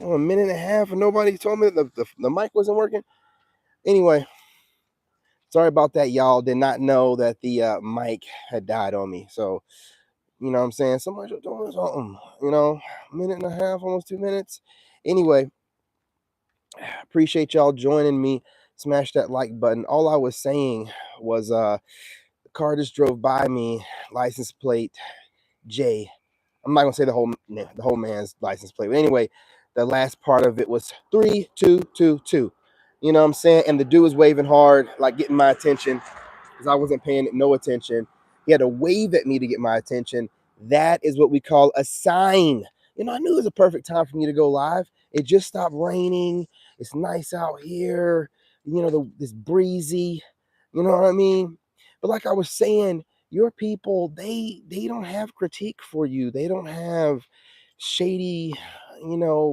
Oh, a minute and a half and nobody told me that the mic wasn't working. Anyway, sorry about that, y'all. Did not know that the mic had died on me. So, you know what I'm saying? Somebody should tell me something. A minute and a half, almost 2 minutes. Anyway, appreciate y'all joining me. Smash that like button. All I was saying was the car just drove by me, license plate J. I'm not gonna say the whole man's license plate, but anyway, the last part of it was 3222. You know what I'm saying? And the dude was waving hard, like getting my attention, because I wasn't paying it no attention. He had to wave at me to get my attention. That is what we call a sign. I knew it was a perfect time for me to go live. It just stopped raining. It's nice out here. This breezy. You know what I mean? But like I was saying, your people, they don't have critique for you. They don't have shady,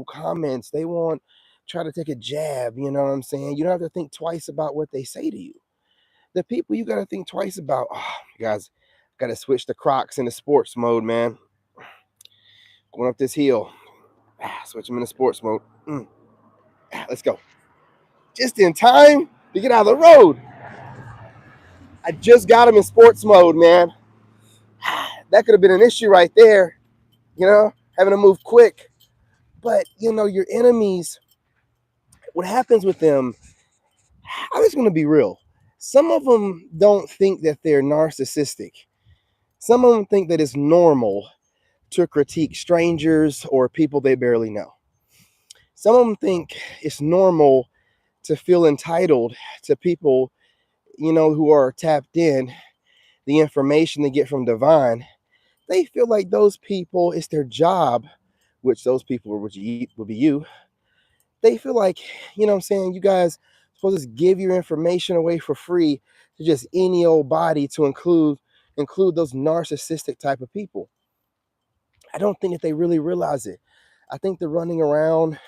comments. They won't try to take a jab. You know what I'm saying? You don't have to think twice about what they say to you. The people you got to think twice about. Oh, guys, got to switch the Crocs into sports mode, man. Going up this hill. Switch them into sports mode. Let's go. Just in time to get out of the road. I just got them in sports mode, man. That could have been an issue right there, having to move quick. But, your enemies, what happens with them, I'm just going to be real. Some of them don't think that they're narcissistic. Some of them think that it's normal to critique strangers or people they barely know. Some of them think it's normal to feel entitled to people, who are tapped in, the information they get from divine. They feel like those people, it's their job, which those people would be you. They feel like, what I'm saying, you guys supposed to give your information away for free to just any old body, to include those narcissistic type of people. I don't think that they really realize it. I think they're running around,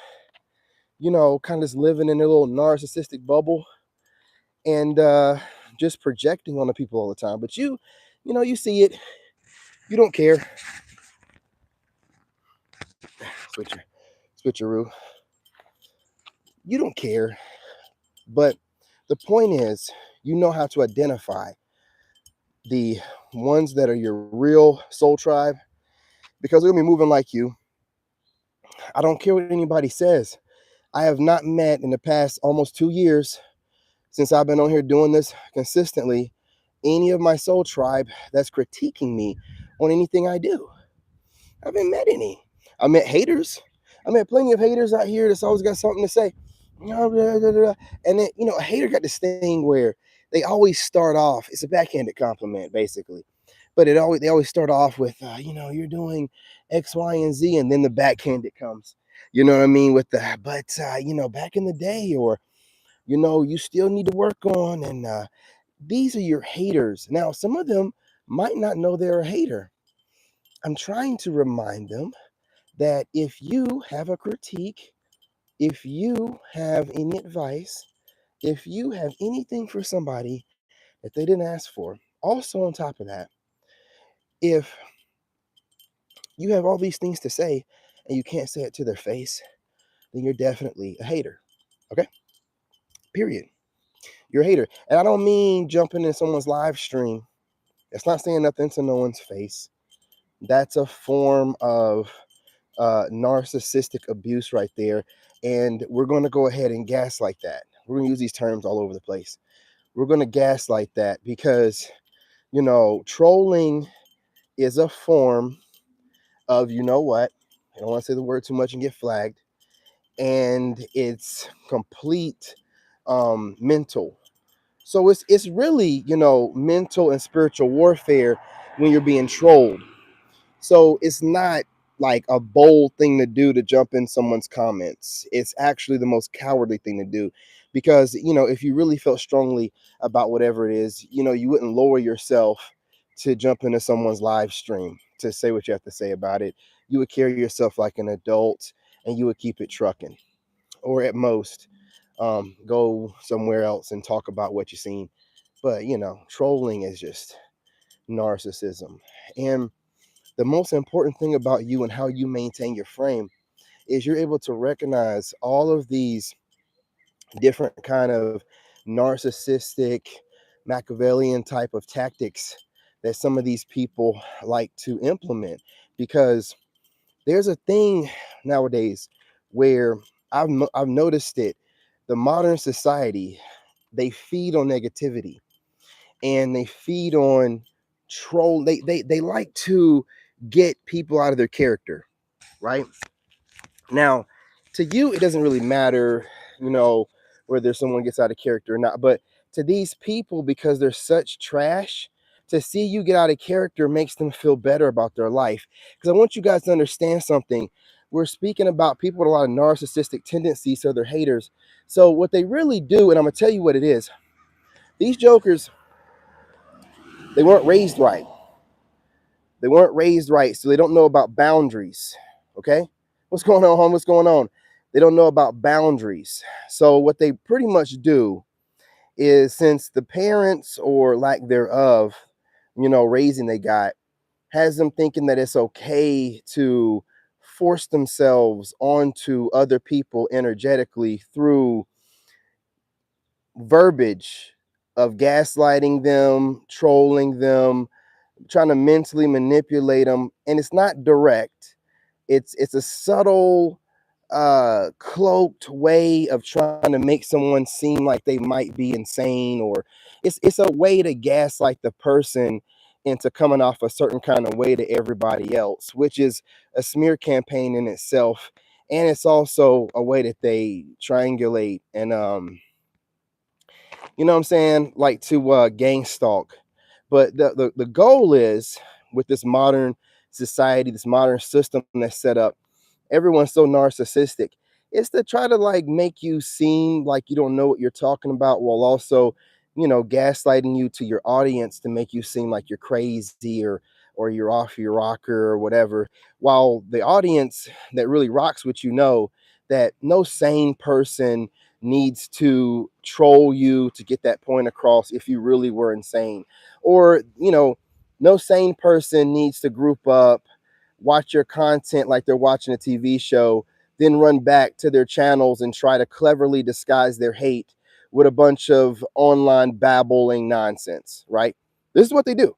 kind of just living in a little narcissistic bubble and just projecting on the people all the time. But you see it. You don't care. Switcher, switcheroo. You don't care. But the point is, you know how to identify the ones that are your real soul tribe, because they're gonna be moving like you. I don't care what anybody says. I have not met in the past almost 2 years since I've been on here doing this consistently any of my soul tribe that's critiquing me on anything I do. I haven't met any. I met haters. I met plenty of haters out here that's always got something to say. And then, a hater got this thing where they always start off, it's a backhanded compliment, basically. But they always start off with, you're doing X, Y, and Z, and then the backhanded comes. You know what I mean? With the, but, back in the day, or, you still need to work on. And these are your haters. Now, some of them might not know they're a hater. I'm trying to remind them that if you have a critique, if you have any advice, if you have anything for somebody that they didn't ask for, also on top of that, if you have all these things to say and you can't say it to their face, then you're definitely a hater. Okay? Period. You're a hater. And I don't mean jumping in someone's live stream. It's not saying nothing to no one's face. That's a form of narcissistic abuse right there. And we're going to go ahead and gaslight that. We're going to use these terms all over the place. We're going to gaslight that because, trolling is a form of, what? I don't want to say the word too much and get flagged. And it's complete mental. So it's really, mental and spiritual warfare when you're being trolled. So it's not like a bold thing to do to jump in someone's comments. It's actually the most cowardly thing to do because, if you really felt strongly about whatever it is, you wouldn't lower yourself to jump into someone's live stream to say what you have to say about it. You would carry yourself like an adult and you would keep it trucking, or at most go somewhere else and talk about what you've seen. But, trolling is just narcissism. And the most important thing about you and how you maintain your frame is you're able to recognize all of these different kind of narcissistic Machiavellian type of tactics that some of these people like to implement, because there's a thing nowadays where I've noticed it. The modern society, they feed on negativity, and they feed on troll. They like to get people out of their character, right? Now, to you, it doesn't really matter, you know, whether someone gets out of character or not. But to these people, because they're such trash, to see you get out of character makes them feel better about their life. Because I want you guys to understand something. We're speaking about people with a lot of narcissistic tendencies, so they're haters. So what they really do, and I'm gonna tell you what it is. These jokers, they weren't raised right. They weren't raised right, so they don't know about boundaries. Okay? What's going on, home? What's going on? They don't know about boundaries. So what they pretty much do is, since the parents or lack thereof, you know, raising they got, has them thinking that it's okay to force themselves onto other people energetically through verbiage of gaslighting them, trolling them, trying to mentally manipulate them, and it's not direct. It's a subtle, cloaked way of trying to make someone seem like they might be insane, or it's a way to gaslight the person into coming off a certain kind of way to everybody else, which is a smear campaign in itself. And it's also a way that they triangulate and you know what I'm saying, like to gang stalk. But the goal is, with this modern society, this modern system that's set up, everyone's so narcissistic. It's to try to like make you seem like you don't know what you're talking about, while also, you know, gaslighting you to your audience to make you seem like you're crazy, or you're off your rocker or whatever. While the audience that really rocks with you know that no sane person needs to troll you to get that point across if you really were insane. Or, you know, no sane person needs to group up, watch your content like they're watching a TV show, then run back to their channels and try to cleverly disguise their hate with a bunch of online babbling nonsense, right? This is what they do,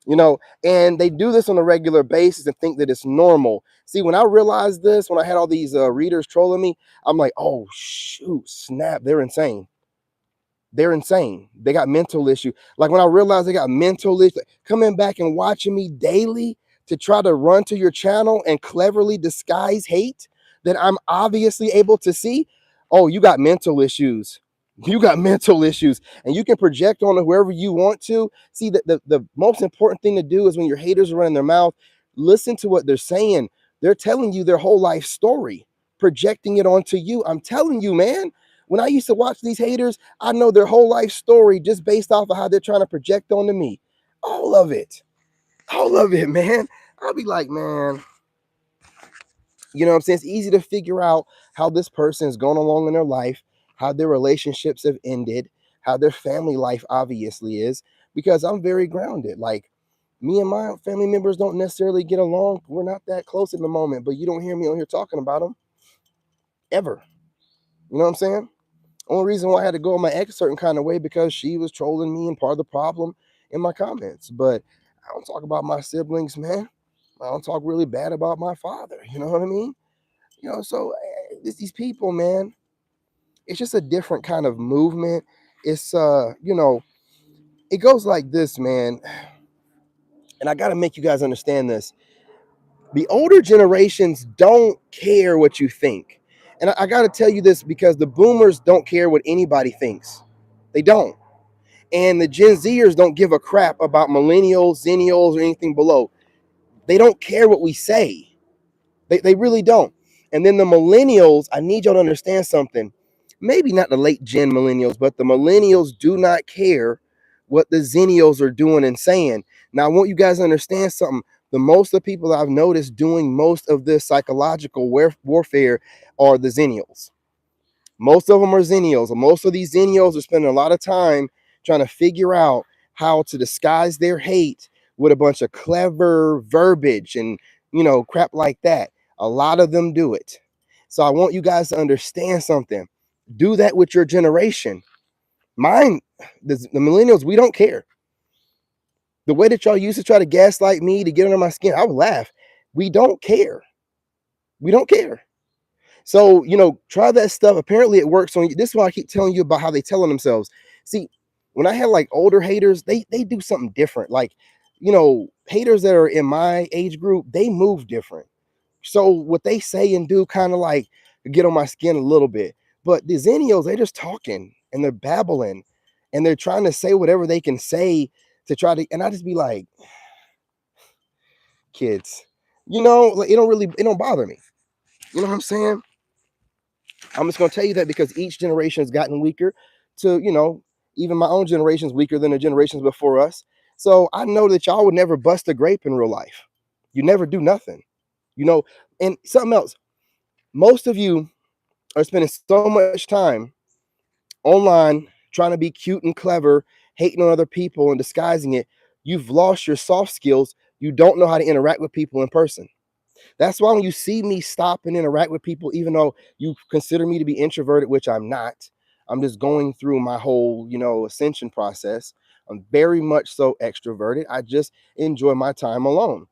you know, and they do this on a regular basis and think that it's normal. See, when I realized this, when I had all these readers trolling me, I'm like, oh, shoot, snap, they're insane. They're insane. They got mental issue. Like when I realized they got mental issue, coming back and watching me daily to try to run to your channel and cleverly disguise hate that I'm obviously able to see. Oh, you got mental issues. You got mental issues, and you can project on whoever you want to. See, the most important thing to do is when your haters are running their mouth, listen to what they're saying. They're telling you their whole life story, projecting it onto you. I'm telling you, man. When I used to watch these haters, I know their whole life story just based off of how they're trying to project onto me. All of it. All of it, man. I'll be like, man, you know what I'm saying? It's easy to figure out how this person is going along in their life, how their relationships have ended, how their family life obviously is, because I'm very grounded. Like, me and my family members don't necessarily get along. We're not that close in the moment, but you don't hear me on here talking about them ever. You know what I'm saying? Only reason why I had to go on my ex a certain kind of way because she was trolling me and part of the problem in my comments. But I don't talk about my siblings, man. I don't talk really bad about my father. You know what I mean? You know, so it's these people, man. It's just a different kind of movement. It's you know, it goes like this, man. And I gotta make you guys understand this. The older generations don't care what you think. And I gotta tell you this because the boomers don't care what anybody thinks. They don't. And the Gen Zers don't give a crap about millennials, zennials, or anything below. They don't care what we say. They really don't. And then the millennials, I need y'all to understand something. Maybe not the late gen millennials, but the millennials do not care what the zennials are doing and saying. Now, I want you guys to understand something. The most of the people I've noticed doing most of this psychological warfare are the zennials. Most of them are zennials. Most of these zennials are spending a lot of time trying to figure out how to disguise their hate with a bunch of clever verbiage and, you know, crap like that. A lot of them do it. So I want you guys to understand something. Do that with your generation. Mine, the millennials, we don't care. The way that y'all used to try to gaslight me to get under my skin, I would laugh. We don't care. We don't care. So, try that stuff. Apparently it works on you. This is why I keep telling you about how they tell on themselves. See, when I had like older haters, they do something different. Like, haters that are in my age group, they move different. So what they say and do kind of like get on my skin a little bit. But the Zennials, they're just talking and they're babbling and they're trying to say whatever they can say to try to, and I just be like, kids, like it don't bother me. You know what I'm saying? I'm just gonna tell you that because each generation has gotten weaker to, even my own generation is weaker than the generations before us. So I know that y'all would never bust a grape in real life. You never do nothing, and something else. Most of you are spending so much time online trying to be cute and clever, hating on other people and disguising it. You've lost your soft skills. You don't know how to interact with people in person. That's why when you see me stop and interact with people, even though you consider me to be introverted, which I'm not, I'm just going through my whole, ascension process. I'm very much so extroverted. I just enjoy my time alone.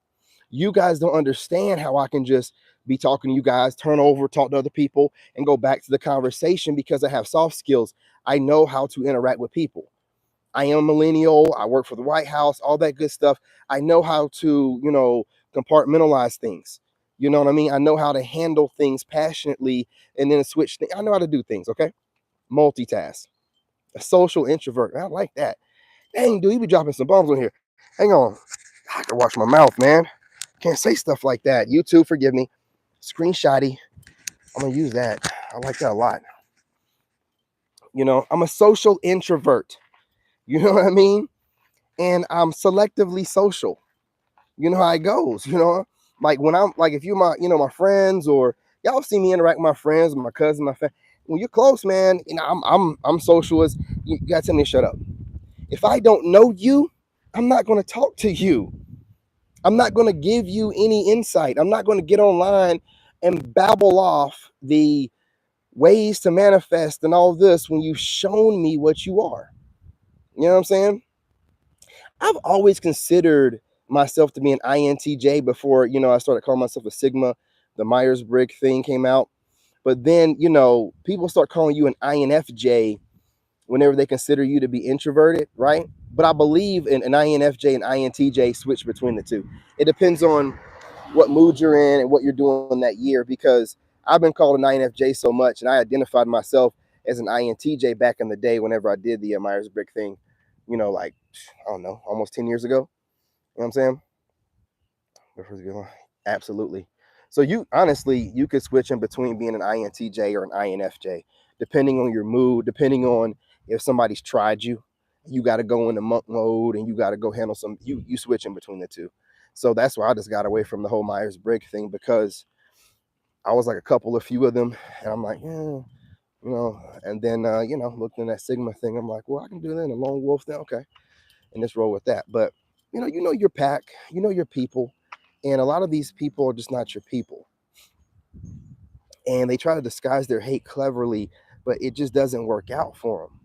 You guys don't understand how I can just be talking to you guys, turn over, talk to other people, and go back to the conversation because I have soft skills. I know how to interact with people. I am a millennial. I work for the White House, all that good stuff. I know how to, compartmentalize things. You know what I mean? I know how to handle things passionately and then switch things. I know how to do things, okay? Multitask. A social introvert. I like that. Dang, dude, you be dropping some bombs on here. Hang on. I can watch my mouth, man. Can't say stuff like that. YouTube, forgive me. Screenshotty. I'm going to use that. I like that a lot. I'm a social introvert. You know what I mean? And I'm selectively social. You know how it goes, like when I'm like, if you my, my friends, or y'all see me interact with my friends, my cousin, my family. When you're close, man, I'm social as you gotta tell me to shut up. If I don't know you, I'm not going to talk to you. I'm not going to give you any insight. I'm not going to get online and babble off the ways to manifest and all this when you've shown me what you are. You know what I'm saying? I've always considered myself to be an INTJ before, I started calling myself a Sigma. The Myers-Briggs thing came out. But then, people start calling you an INFJ whenever they consider you to be introverted, right? But I believe in an INFJ and INTJ switch between the two. It depends on what mood you're in and what you're doing that year, because I've been called an INFJ so much, and I identified myself as an INTJ back in the day whenever I did the Myers-Briggs thing, like, I don't know, almost 10 years ago. You know what I'm saying? Absolutely. So you could switch in between being an INTJ or an INFJ, depending on your mood, depending on if somebody's tried you. You got to go into monk mode and you got to go handle some. You switch in between the two. So that's why I just got away from the whole Myers-Briggs thing, because I was like a few of them, and I'm like, yeah, and then looking at that Sigma thing, I'm like, well, I can do that in a lone wolf thing, okay, and just roll with that. But your pack, your people, and a lot of these people are just not your people, and they try to disguise their hate cleverly, but it just doesn't work out for them,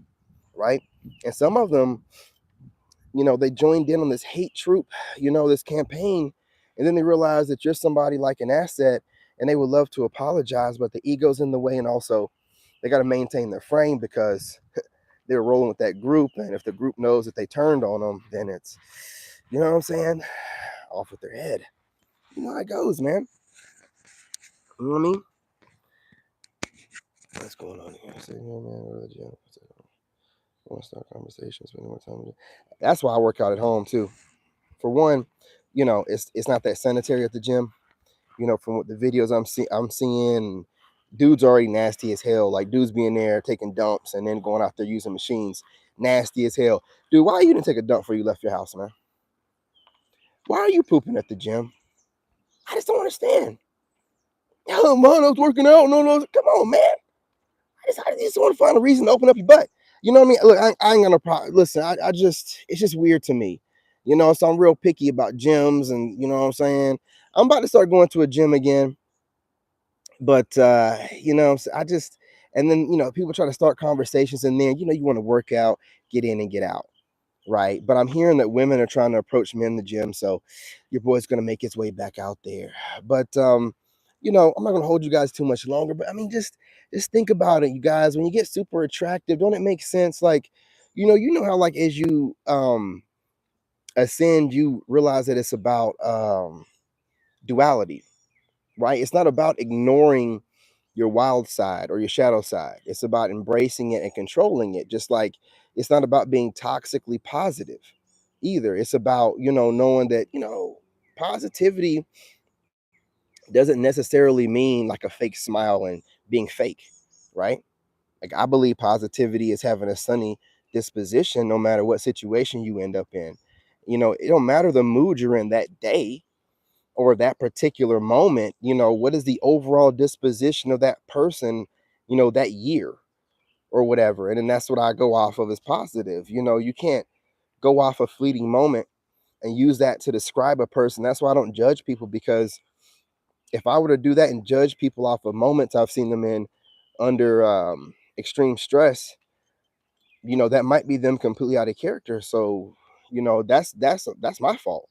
right? And some of them, they joined in on this hate troop, this campaign, and then they realize that you're somebody like an asset, and they would love to apologize, but the ego's in the way, and also they got to maintain their frame because they're rolling with that group, and if the group knows that they turned on them, then it's, you know what I'm saying, off with their head. You know how it goes, man. You know what I mean? What's going on here? Say, man, go to the gym. I want to start conversations, spend more time. That's why I work out at home too. For one, it's not that sanitary at the gym. From what the videos I'm seeing, dudes already nasty as hell. Like dudes being there taking dumps and then going out there using machines, nasty as hell. Dude, why you didn't take a dump before you left your house, man? Why are you pooping at the gym? I just don't understand. Oh man, I was working out. No, come on, man. I just want to find a reason to open up your butt. You know what I mean? Look, I ain't gonna listen. I just, it's just weird to me. So I'm real picky about gyms, and you know what I'm saying. I'm about to start going to a gym again, But I just, and then people try to start conversations, and then you want to work out, get in and get out, right? But I'm hearing that women are trying to approach men in the gym, so your boy's gonna make his way back out there. But I'm not gonna hold you guys too much longer. But I mean, just think about it, you guys. When you get super attractive, don't it make sense? Like, you know how, like, as you ascend, you realize that it's about duality, right? It's not about ignoring your wild side or your shadow side. It's about embracing it and controlling it. Just like it's not about being toxically positive either. It's about, knowing that, positivity doesn't necessarily mean like a fake smile and being fake, right? Like, I believe positivity is having a sunny disposition no matter what situation you end up in. It don't matter the mood you're in that day or that particular moment. What is the overall disposition of that person, that year or whatever. And then that's what I go off of as positive. You can't go off a fleeting moment and use that to describe a person. That's why I don't judge people, because if I were to do that and judge people off of moments I've seen them in under extreme stress, that might be them completely out of character. So, that's my fault.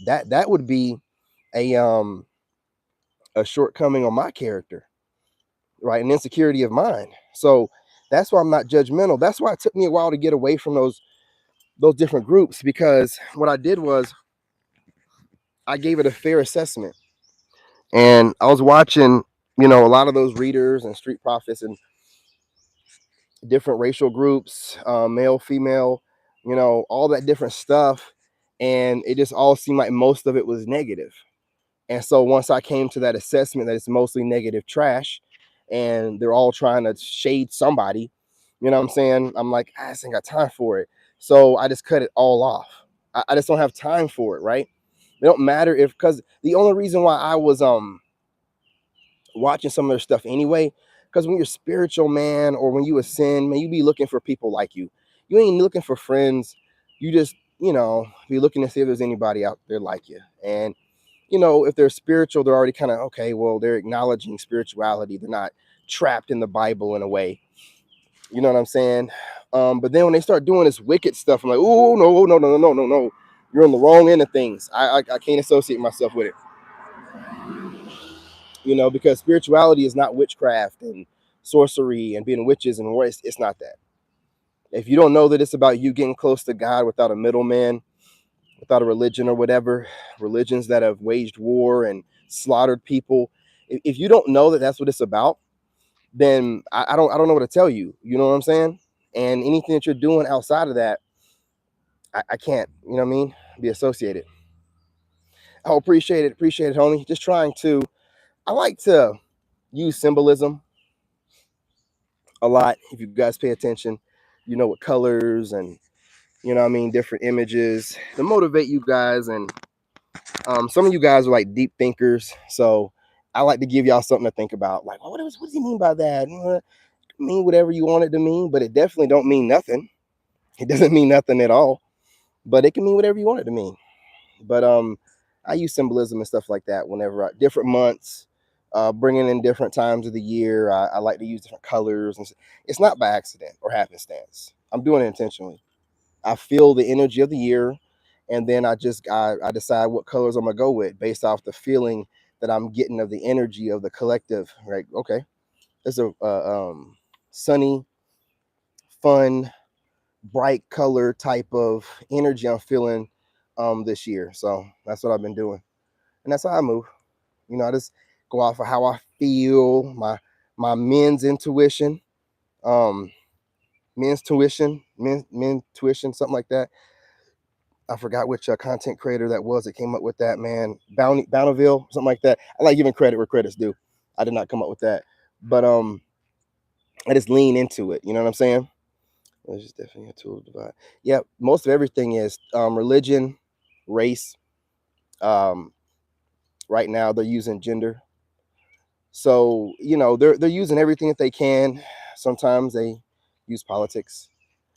That would be a a shortcoming on my character, right? An insecurity of mine. So that's why I'm not judgmental. That's why it took me a while to get away from those different groups, because what I did was I gave it a fair assessment. And I was watching, a lot of those readers and street prophets and different racial groups, male, female, all that different stuff. And it just all seemed like most of it was negative. And so once I came to that assessment that it's mostly negative trash and they're all trying to shade somebody, you know what I'm saying? I'm like, I just ain't got time for it. So I just cut it all off. I just don't have time for it, right? It don't matter if, because the only reason why I was watching some of their stuff anyway, because when you're spiritual, man, or when you ascend, man, you be looking for people like you. You ain't looking for friends. You just, be looking to see if there's anybody out there like you. And if they're spiritual, they're already kind of okay. Well, they're acknowledging spirituality. They're not trapped in the Bible in a way. You know what I'm saying? But then when they start doing this wicked stuff, I'm like, oh no, no, no, no, no, no. You're on the wrong end of things. I can't associate myself with it. Because spirituality is not witchcraft and sorcery and being witches and war. It's not that. If you don't know that it's about you getting close to God without a middleman, without a religion or whatever, religions that have waged war and slaughtered people. If you don't know that that's what it's about, then I don't know what to tell you. You know what I'm saying? And anything that you're doing outside of that, I can't, you know what I mean, be associated. Oh, appreciate it, homie. Just trying to. I like to use symbolism a lot. If you guys pay attention, with colors and what I mean, different images to motivate you guys. And some of you guys are like deep thinkers, so I like to give y'all something to think about. Like, what does he mean by that? Mean whatever you want it to mean, but it definitely don't mean nothing. It doesn't mean nothing at all, but it can mean whatever you want it to mean. But I use symbolism and stuff like that whenever different months, bringing in different times of the year. I like to use different colors, and it's not by accident or happenstance. I'm doing it intentionally. I feel the energy of the year, and then I decide what colors I'm gonna go with based off the feeling that I'm getting of the energy of the collective. Right? Okay, there's a sunny, fun, bright color type of energy I'm feeling this year. So that's what I've been doing, and that's how I move. I just go off of how I feel, my men's intuition, um, men's tuition, something like that. I forgot which content creator that was that came up with that, man. Bountyville, something like that. I like giving credit where credit's due. I did not come up with that, but I just lean into it. You know what I'm saying? It's just definitely a tool to divide. Yeah, most of everything is religion, race. Um, right now they're using gender, so they're using everything that they can. Sometimes they use politics.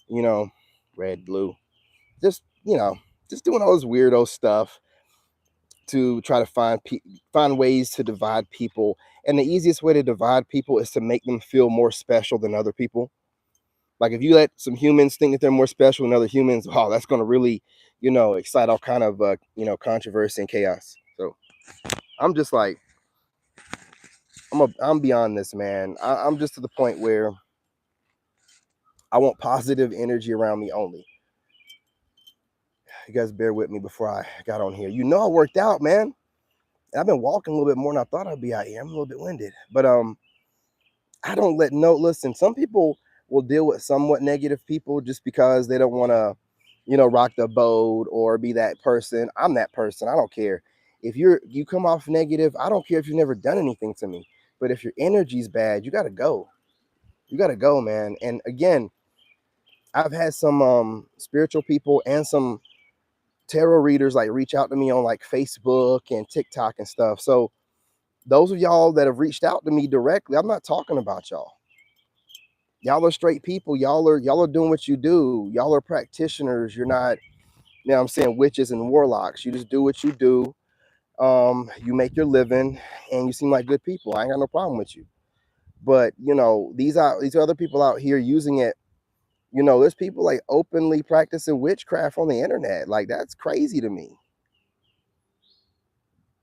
You know, red, blue, just just doing all this weirdo stuff to try to find ways to divide people. And the easiest way to divide people is to make them feel more special than other people. Like if you let some humans think that they're more special than other humans, oh, that's going to really, excite all kind of, controversy and chaos. So I'm just like, I'm beyond this, man. I'm just to the point where I want positive energy around me only. You guys bear with me before I got on here. I worked out, man. I've been walking a little bit more than I thought I'd be out here. I'm a little bit winded, but I don't listen. Some people will deal with somewhat negative people just because they don't want to, rock the boat or be that person. I'm that person. I don't care if you come off negative. I don't care if you've never done anything to me, but if your energy's bad, you gotta go. You gotta go, man. And again, I've had some spiritual people and some tarot readers like reach out to me on like Facebook and TikTok and stuff. So those of y'all that have reached out to me directly, I'm not talking about y'all. Y'all are straight people. Y'all are doing what you do. Y'all are practitioners. You're not, I'm saying, witches and warlocks. You just do what you do. You make your living and you seem like good people. I ain't got no problem with you. But these other people out here using it. There's people like openly practicing witchcraft on the internet. Like that's crazy to me.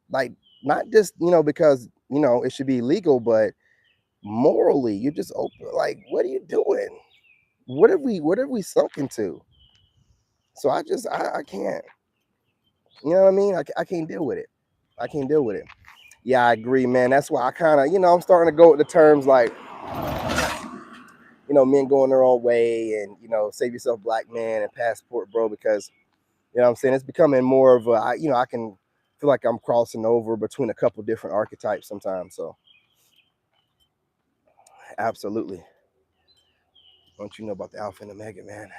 Like not just, because, it should be legal, but morally, you're just open. Like, what are you doing? What have we sunk into? So I can't, you know what I mean? I can't deal with it. I can't deal with it. Yeah, I agree, man. That's why I kind of, I'm starting to go with the terms like, men going their own way and, save yourself, black man, and passport, bro, because, what I'm saying, it's becoming more of I can feel like I'm crossing over between a couple different archetypes sometimes. So absolutely. Don't you know about the alpha and omega, man?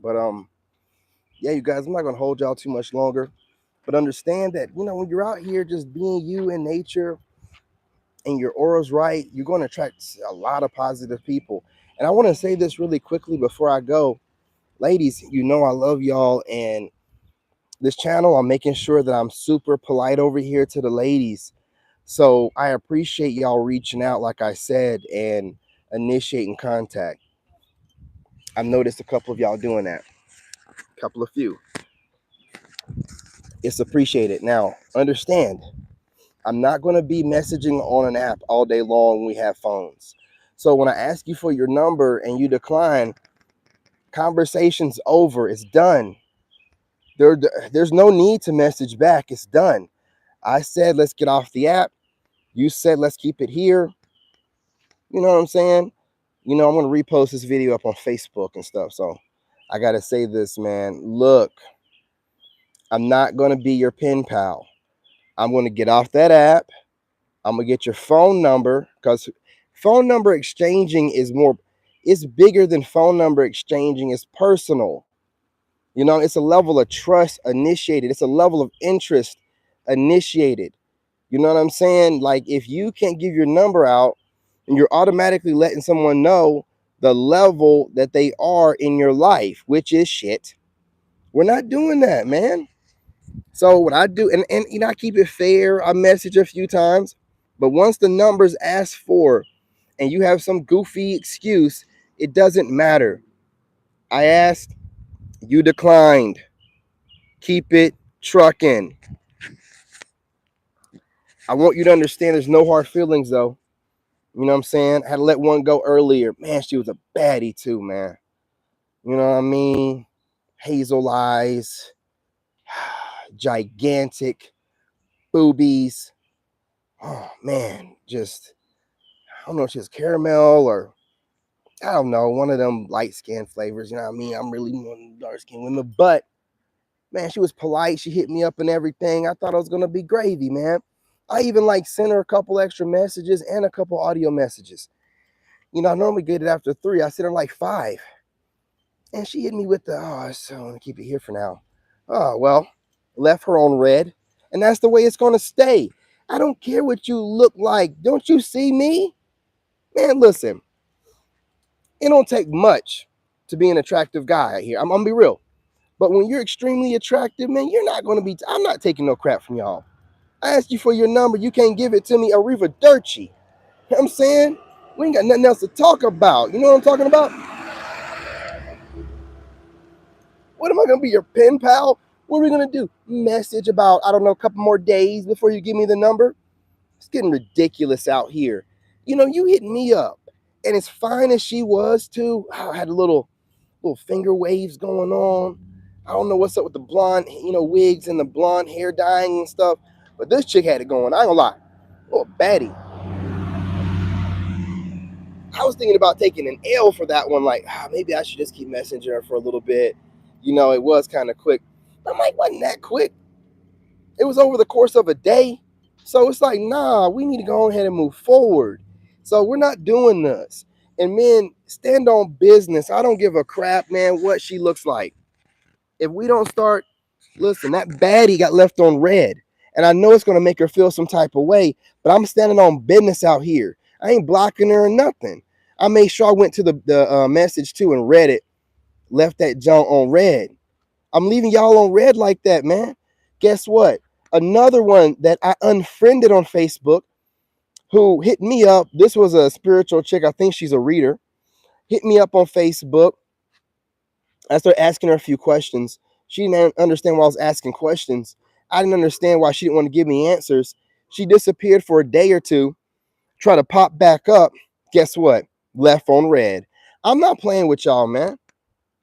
But yeah, you guys, I'm not gonna hold y'all too much longer. But understand that, when you're out here just being you in nature and your aura's right, you're going to attract a lot of positive people. And I want to say this really quickly before I go. Ladies, I love y'all. And this channel, I'm making sure that I'm super polite over here to the ladies. So I appreciate y'all reaching out, like I said, and initiating contact. I've noticed a couple of y'all doing that. A couple of few. It's appreciated. Now, understand, I'm not going to be messaging on an app all day long when we have phones. So when I ask you for your number and you decline, conversation's over. It's done. There's no need to message back. It's done. I said, let's get off the app. You said, let's keep it here. You know what I'm saying? I'm going to repost this video up on Facebook and stuff. So I got to say this, man. Look, I'm not going to be your pen pal. I'm going to get off that app. I'm going to get your phone number, because phone number exchanging it's bigger than phone number exchanging. It's personal. It's a level of trust initiated. It's a level of interest initiated. You know what I'm saying? Like if you can't give your number out and you're automatically letting someone know the level that they are in your life, which is shit. We're not doing that, man. So what I do, and I keep it fair. I message a few times, but once the number's asked for and you have some goofy excuse, it doesn't matter. I asked, you declined. Keep it trucking. I want you to understand there's no hard feelings, though. You know what I'm saying? I had to let one go earlier. Man, she was a baddie, too, man. You know what I mean? Hazel eyes, gigantic boobies. Oh, man, just, I don't know if she's caramel or, I don't know, one of them light skin flavors. You know what I mean? I'm really one of them dark skin women, but man, she was polite. She hit me up and everything. I thought it was going to be gravy, man. I even sent her a couple extra messages and a couple audio messages. I normally get it after 3. I sent her 5. And she hit me with so I'm going to keep it here for now. Oh, well, left her on red. And that's the way it's going to stay. I don't care what you look like. Don't you see me? Man, listen. It don't take much to be an attractive guy out here. I'm going to be real. But when you're extremely attractive, man, you're not going to be, I'm not taking no crap from y'all. I asked you for your number. You can't give it to me. Arrivederci. You know what I'm saying? We ain't got nothing else to talk about. You know what I'm talking about? What am I going to be, your pen pal? What are we going to do? Message about, I don't know, a couple more days before you give me the number? It's getting ridiculous out here. You know, you hit me up. And as fine as she was, too, I had little finger waves going on. I don't know what's up with the blonde, wigs and the blonde hair dyeing and stuff. But this chick had it going. I ain't gonna lie. Oh, baddie. I was thinking about taking an L for that one. Like, maybe I should just keep messaging her for a little bit. It was kind of quick. I'm like, wasn't that quick? It was over the course of a day. So it's like, nah, we need to go ahead and move forward. So we're not doing this. And men, stand on business. I don't give a crap, man, what she looks like. If we don't start, listen, that baddie got left on red. And I know it's going to make her feel some type of way, but I'm standing on business out here. I ain't blocking her or nothing. I made sure I went to the message too and read it, left that junk on red. I'm leaving y'all on red like that, man. Guess what? Another one that I unfriended on Facebook who hit me up. This was a spiritual chick. I think she's a reader. Hit me up on Facebook. I started asking her a few questions. She didn't understand why I was asking questions. I didn't understand why she didn't want to give me answers. She disappeared for a day or two, tried to pop back up. Guess what? Left on red. I'm not playing with y'all, man.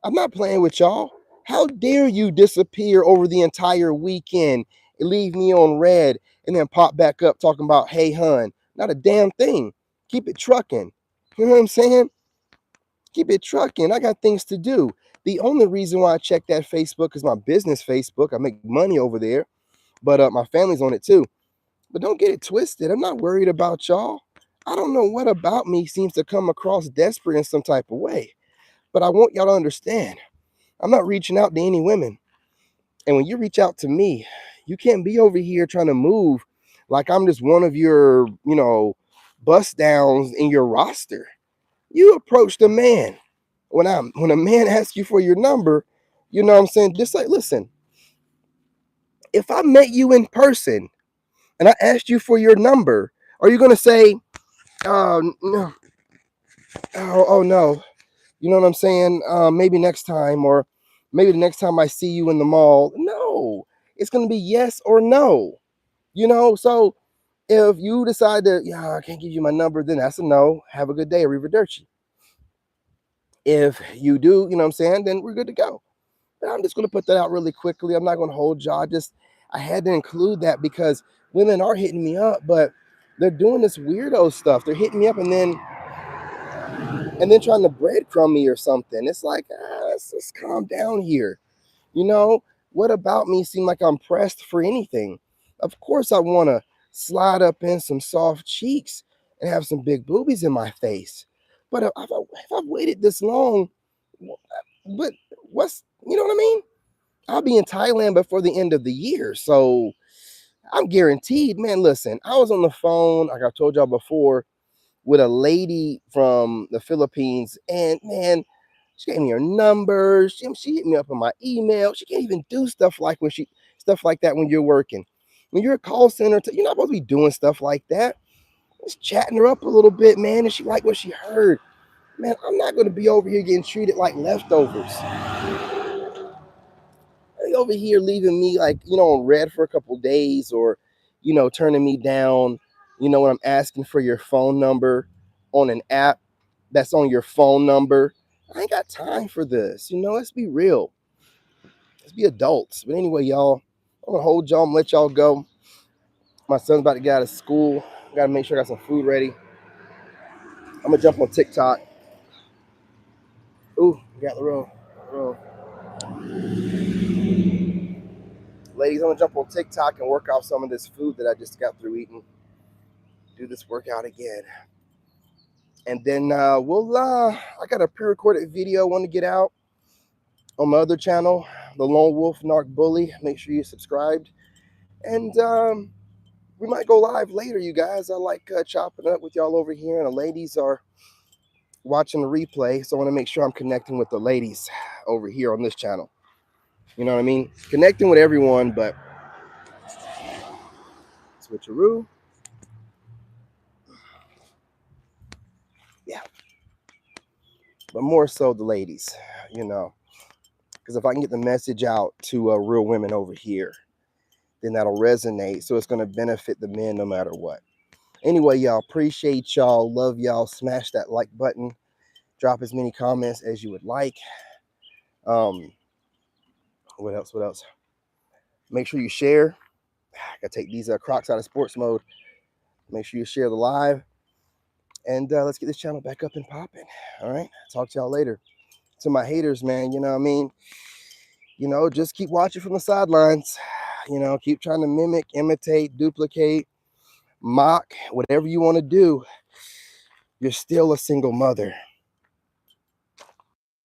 I'm not playing with y'all. How dare you disappear over the entire weekend and leave me on red and then pop back up talking about, hey, hun, not a damn thing. Keep it trucking. You know what I'm saying? Keep it trucking. I got things to do. The only reason why I check that Facebook is my business Facebook. I make money over there, but my family's on it too. But don't get it twisted. I'm not worried about y'all. I don't know what about me seems to come across desperate in some type of way, but I want y'all to understand. I'm not reaching out to any women. And when you reach out to me, you can't be over here trying to move like I'm just one of your, bust downs in your roster. You approach the man. When a man asks you for your number, you know what I'm saying? Just like, listen, if I met you in person and I asked you for your number, are you gonna say, no, oh no, you know what I'm saying? Maybe next time, or maybe the next time I see you in the mall. No, it's gonna be yes or no. So if you decide to, yeah, I can't give you my number, then that's a no. Have a good day, arrivederci. If you do, you know what I'm saying, then we're good to go. But I'm just gonna put that out really quickly. I'm not gonna hold y'all. I had to include that because women are hitting me up, but they're doing this weirdo stuff. They're hitting me up and then trying to breadcrumb me or something. It's like, let's just calm down here. You know, what about me seem like I'm pressed for anything? Of course, I want to slide up in some soft cheeks and have some big boobies in my face. But if I've waited this long, but you know what I mean? I'll be in Thailand before the end of the year. So I'm guaranteed, man. Listen, I was on the phone, like I told y'all before, with a lady from the Philippines, and man, she gave me her number. She hit me up on my email. She can't even do stuff like that when you're working. When you're a call center, you're not supposed to be doing stuff like that. Just chatting her up a little bit, man, and she liked what she heard. Man, I'm not going to be over here getting treated like leftovers. They over here leaving me like, on red for a couple days, or, turning me down, when I'm asking for your phone number on an app that's on your phone number. I ain't got time for this. Let's be real. Let's be adults. But anyway, y'all, I'm gonna hold y'all and let y'all go. My son's about to get out of school. Gotta make sure I got some food ready. I'm gonna jump on TikTok. Ooh, got the roll. Ladies, I'm gonna jump on TikTok and work off some of this food that I just got through eating. Do this workout again. And then I got a pre-recorded video I want to get out on my other channel, the Lone Wolf Narc Bully. Make sure you subscribed. And we might go live later, you guys. I like chopping up with y'all over here, and the ladies are watching the replay, so I want to make sure I'm connecting with the ladies over here on this channel. You know what I mean? Connecting with everyone, but switcheroo. Yeah. But more so the ladies, you know, because if I can get the message out to real women over here, then that'll resonate. So it's going to benefit the men no matter what. Anyway, y'all, appreciate y'all. Love y'all. Smash that like button. Drop as many comments as you would like. What else? What else? Make sure you share. I gotta take these Crocs out of sports mode. Make sure you share the live. And let's get this channel back up and popping. All right. Talk to y'all later. To my haters, man, you know what I mean? You know, just keep watching from the sidelines. You know, keep trying to mimic, imitate, duplicate, mock, whatever you want to do. You're still a single mother.